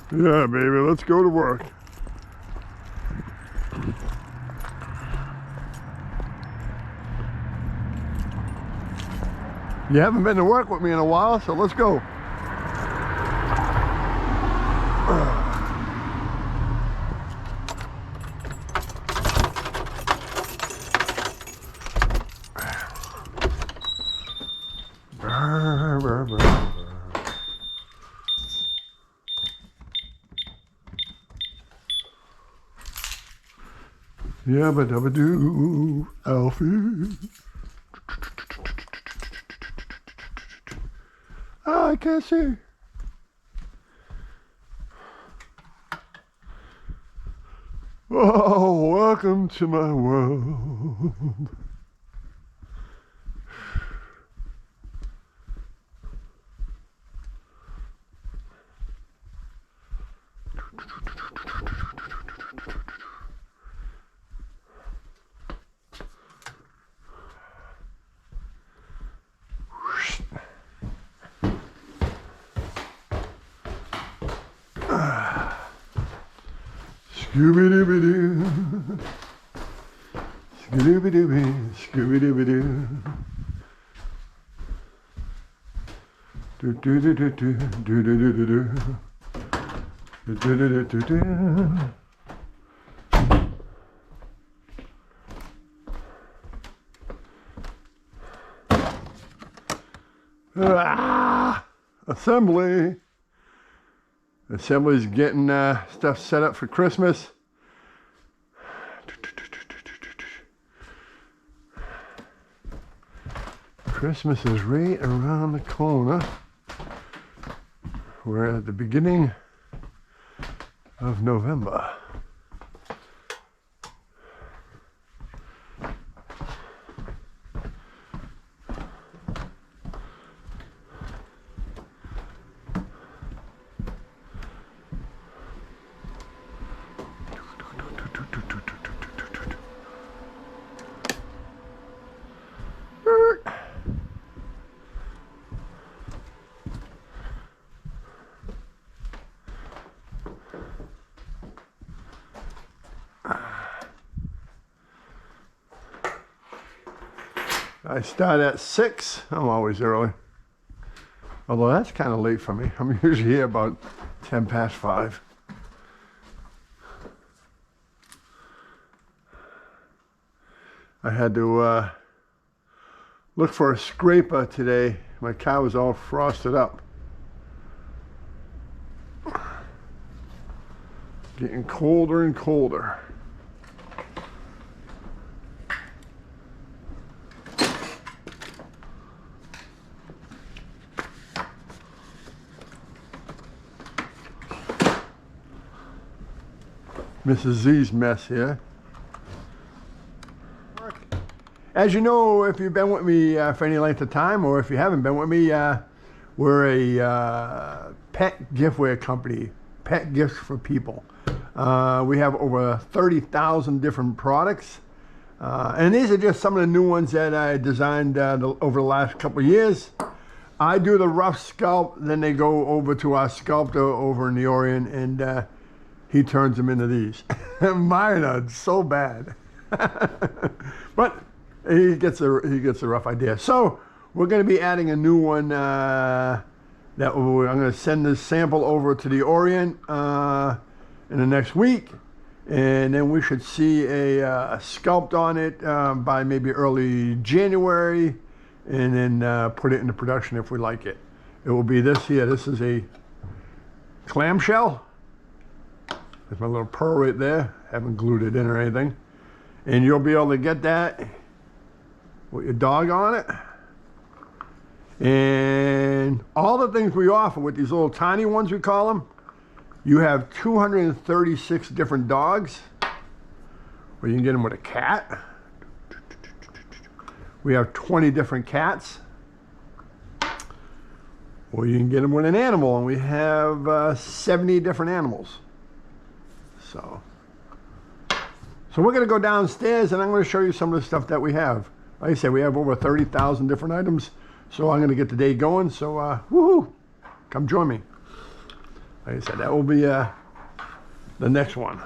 Yeah, baby, let's go to work. You haven't been to work with me in a while, so let's go. Yabba dabba doo, Alfie. I can't see. Oh, welcome to my world. Scooby-Dooby-Doo, Scooby-Dooby, Scooby-Dooby-Doo. Do-do-do-do-do, do-do-do-do-do. Do-do-do-do-do. Ah! Assembly. Assembly's getting stuff set up for Christmas. Christmas is right around the corner. We're at the beginning of November. I start at 6. I'm always early. Although that's kind of late for me. I'm usually here about 10 past 5. I had to look for a scraper today. My car was all frosted up. Getting colder and colder. Mrs. Z's mess here. As you know, if you've been with me for any length of time, or if you haven't been with me, we're a pet giftware company, pet gifts for people. We have over 30,000 different products. And these are just some of the new ones that I designed over the last couple of years. I do the rough sculpt, then they go over to our sculptor over in the Orient, and he turns them into these. Mine are so bad. But he gets a rough idea. So we're going to be adding a new one I'm going to send this sample over to the Orient in the next week, and then we should see a sculpt on it by maybe early January, and then put it into production if we like it. It will be this here. This is a clamshell. There's my little pearl right there. Haven't glued it in or anything. And you'll be able to get that with your dog on it. And all the things we offer with these little tiny ones, we call them, you have 236 different dogs. Or you can get them with a cat. We have 20 different cats. Or you can get them with an animal, and we have 70 different animals. So we're going to go downstairs, and I'm going to show you some of the stuff that we have. Like I said, we have over 30,000 different items. So I'm going to get the day going. So woohoo! Come join me. Like I said, that will be the next one.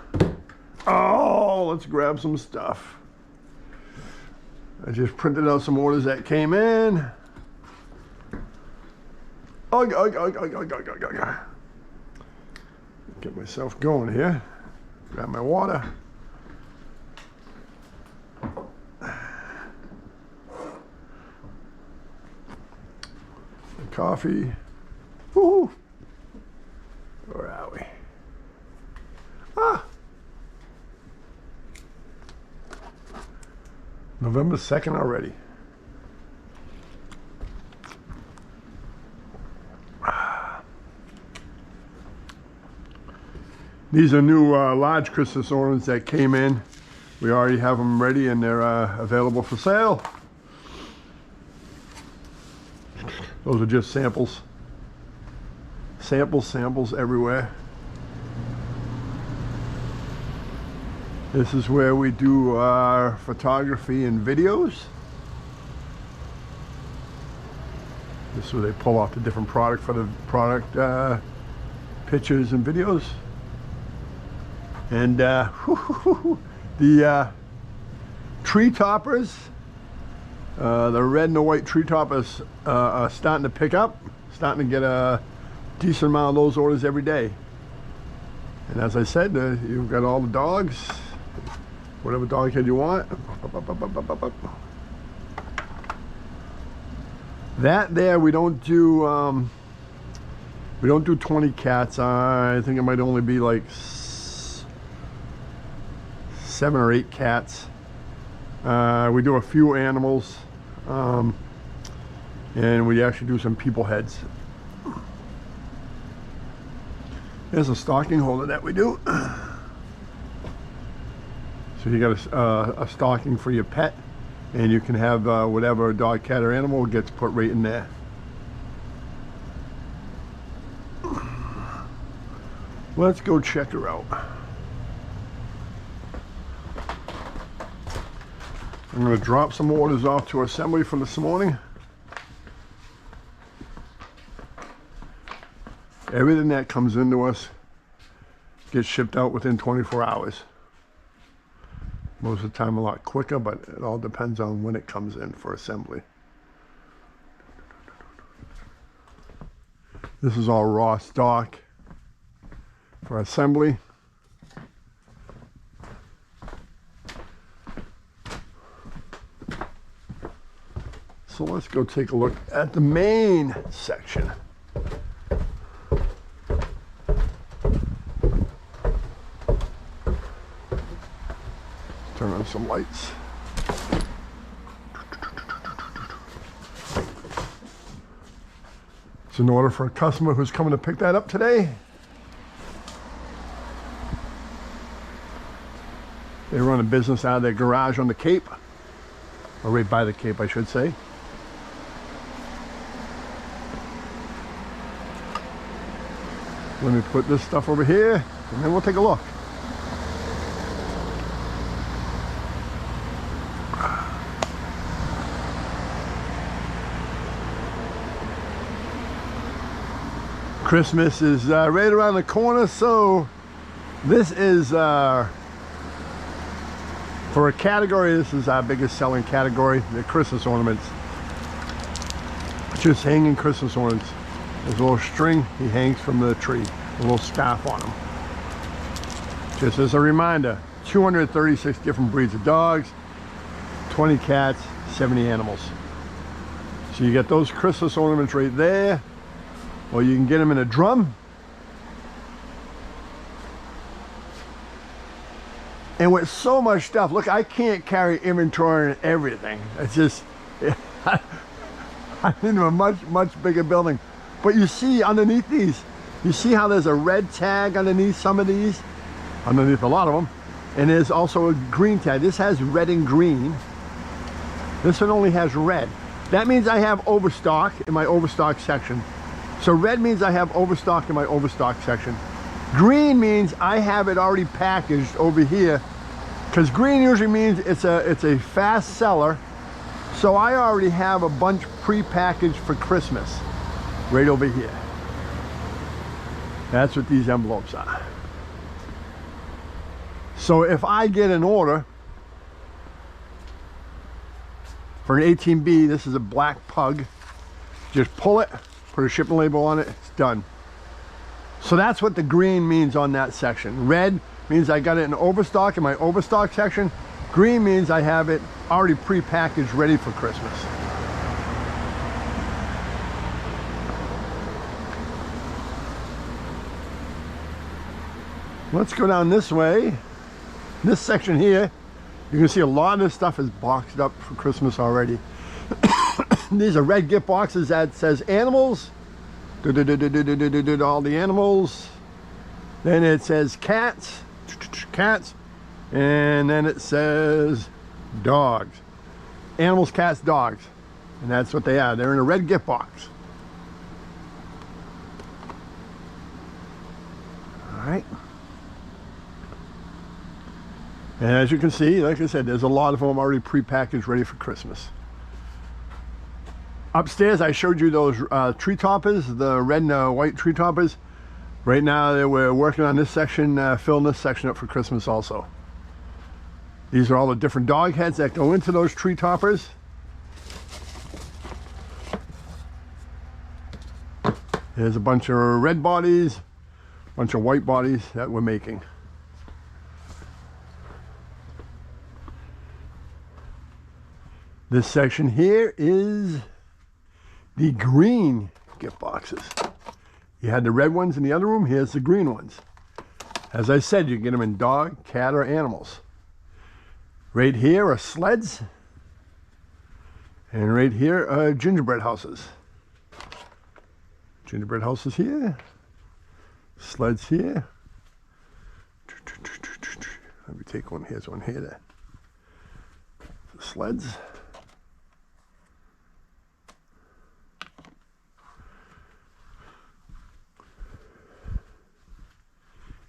Oh, let's grab some stuff. I just printed out some orders that came in. Ugh, ugh, ugh, ugh, ugh, ugh, ugh, ugh. Get myself going here. Grab my water. Coffee. Woohoo! Where are we? Ah! November 2nd already. These are new large Christmas ornaments that came in. We already have them ready and they're available for sale. Those are just samples. Samples everywhere. This is where we do our photography and videos. This is where they pull off the different product for the product pictures and videos. And the tree toppers, the red and the white tree toppers are starting to pick up, starting to get a decent amount of those orders every day. And as I said, you've got all the dogs, whatever dog head you want. That there, we don't do 20 cats. I think it might only be like 7 or 8 cats. We do a few animals, and we actually do some people heads. There's a stocking holder that we do. So you got a stocking for your pet, and you can have whatever dog, cat, or animal gets put right in there. Let's go check her out. I'm going to drop some orders off to assembly for this morning. Everything that comes into us gets shipped out within 24 hours. Most of the time a lot quicker, but it all depends on when it comes in for assembly. This is all raw stock for assembly. So let's go take a look at the main section. Turn on some lights. It's an order for a customer who's coming to pick that up today. They run a business out of their garage on the Cape, or right by the Cape, I should say. Let me put this stuff over here, and then we'll take a look. Christmas is right around the corner, so this is for a category, this is our biggest selling category, the Christmas ornaments. Just hanging Christmas ornaments. There's a little string he hangs from the tree, a little scarf on him. Just as a reminder, 236 different breeds of dogs, 20 cats, 70 animals. So you get those Christmas ornaments right there, or you can get them in a drum. And with so much stuff, look, I can't carry inventory and everything. It's just, I'm into a much bigger building. But you see underneath these, you see how there's a red tag underneath some of these? Underneath a lot of them. And there's also a green tag. This has red and green. This one only has red. That means I have overstock in my overstock section. So red means I have overstock in my overstock section. Green means I have it already packaged over here, because green usually means it's a fast seller. So I already have a bunch pre-packaged for Christmas right over here. That's what these envelopes are. So if I get an order for an 18B, this is a black pug, just pull it, put a shipping label on it, it's done. So that's what the green means on that section. Red means I got it in overstock in my overstock section. Green means I have it already pre-packaged, ready for Christmas. Let's go down this way. This section here, you can see a lot of this stuff is boxed up for Christmas already. These are red gift boxes that says animals. All the animals. Then it says cats. Cats. And then it says dogs. Animals, cats, dogs. And that's what they are. They're in a red gift box. All right. And as you can see, like I said, there's a lot of them already pre-packaged, ready for Christmas. Upstairs, I showed you those tree toppers, the red and white tree toppers. Right now, we're working on this section, filling this section up for Christmas also. These are all the different dog heads that go into those tree toppers. There's a bunch of red bodies, a bunch of white bodies that we're making. This section here is the green gift boxes. You had the red ones in the other room, here's the green ones. As I said, you can get them in dog, cat, or animals. Right here are sleds. And right here are gingerbread houses. Gingerbread houses here. Sleds here. Let me take one, here's one here. The sleds.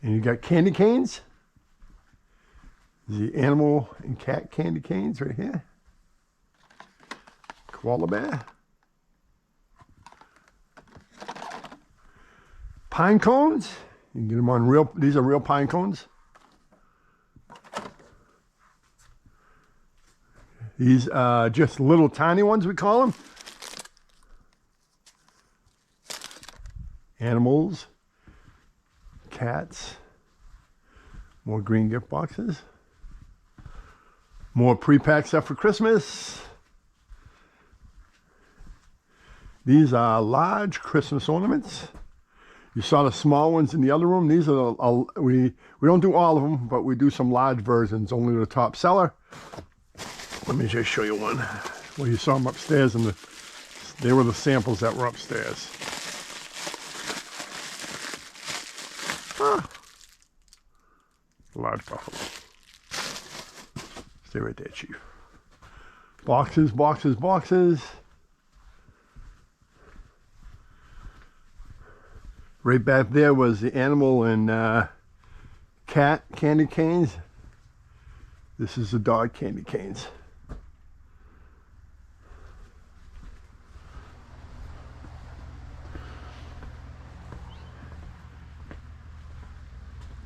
And you got candy canes. The animal and cat candy canes right here. Koala bear. Pine cones. You can get them on real, these are real pine cones. These are just little tiny ones, we call them. Animals. Cats, more green gift boxes, more pre-packed stuff for Christmas. These are large Christmas ornaments. You saw the small ones in the other room. These are we don't do all of them, but we do some large versions, only the top seller. Let me just show you one. Well, you saw them upstairs, and they were the samples that were upstairs. Large buffalo. Stay right there, Chief. Boxes, boxes, boxes. Right back there was the animal and cat candy canes. This is the dog candy canes.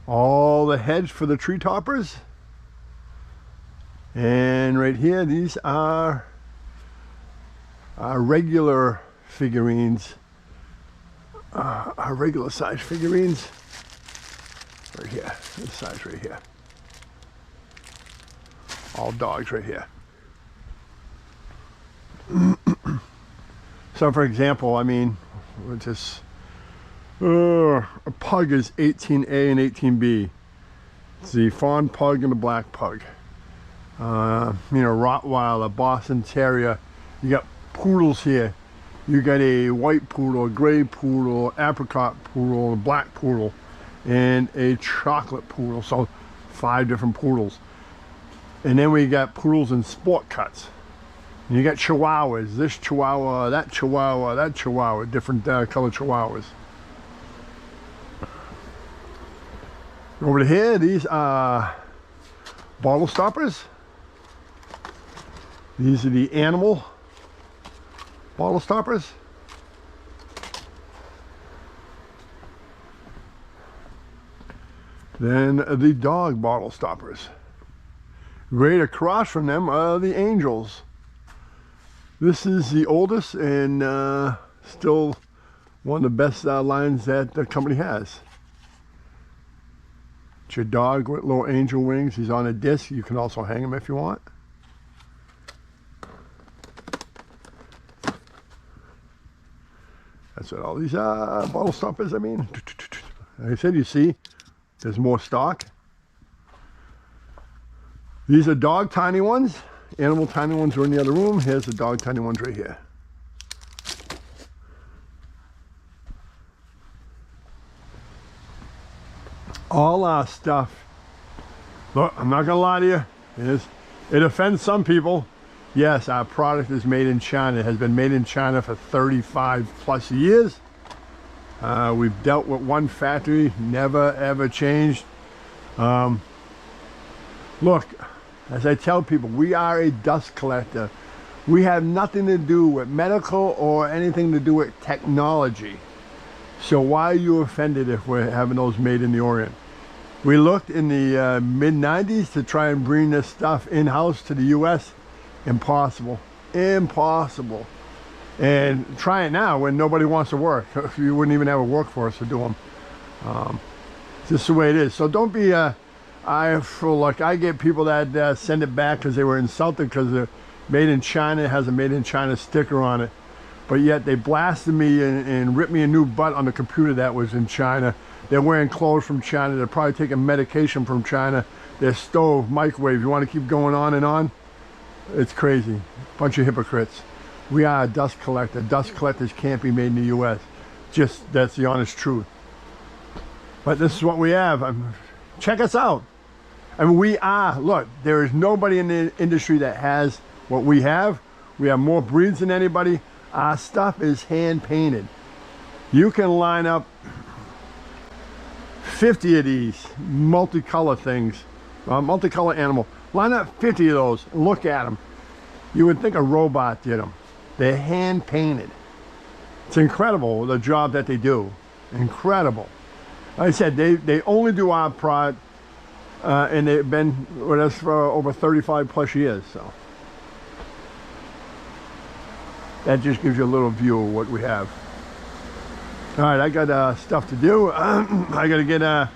All the heads for the tree toppers. And right here, these are our regular figurines. Our regular size figurines. Right here, this size right here. All dogs right here. So for example, I mean, we're just a pug is 18A and 18B. It's the fawn pug and the black pug. You know, Rottweiler, Boston Terrier. You got poodles here. You got a white poodle, a gray poodle, apricot poodle, a black poodle, and a chocolate poodle. So 5 different poodles. And then we got poodles in sport cuts. And you got chihuahuas. This chihuahua, that chihuahua, that chihuahua. Different color chihuahuas. Over here, these are bottle stoppers. These are the animal bottle stoppers. Then the dog bottle stoppers. Right across from them are the angels. This is the oldest and still one of the best lines that the company has. It's your dog with little angel wings. He's on a disc. You can also hang him if you want. That's what all these bottle stoppers, I mean. Like I said, you see, there's more stock. These are dog tiny ones. Animal tiny ones are in the other room. Here's the dog tiny ones right here. All our stuff. Look, I'm not gonna lie to you. It offends some people. Yes, our product is made in China. It has been made in China for 35 plus years. We've dealt with one factory, never ever changed. Look, as I tell people, we are a dust collector. We have nothing to do with medical or anything to do with technology. So why are you offended if we're having those made in the Orient? We looked in the mid-90s to try and bring this stuff in-house to the US. Impossible. Impossible. And try it now when nobody wants to work. You wouldn't even have a workforce to do them. It's just the way it is. So don't be I feel like I get people that send it back because they were insulted because they're made in China. It has a made in China sticker on it. But yet they blasted me and ripped me a new butt on the computer that was in China. They're wearing clothes from China. They're probably taking medication from China. Their stove, microwave. You want to keep going on and on? It's crazy. Bunch of hypocrites. We are a dust collector. Dust collectors can't be made in the U.S. Just, that's the honest truth. But this is what we have. Check us out. I mean, we are, look, there is nobody in the industry that has what we have. We have more breeds than anybody. Our stuff is hand painted. You can line up 50 of these multicolor things, multicolor animal. Line up 50 of those and look at them. You would think a robot did them. They're hand painted. It's incredible the job that they do. Incredible. Like I said, they only do our product and they've been with us for over 35 plus years. So that just gives you a little view of what we have. All right, I got stuff to do. I got to get a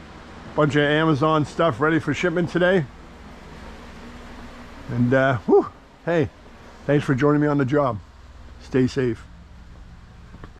bunch of Amazon stuff ready for shipment today. And whew, hey, thanks for joining me on the job. Stay safe.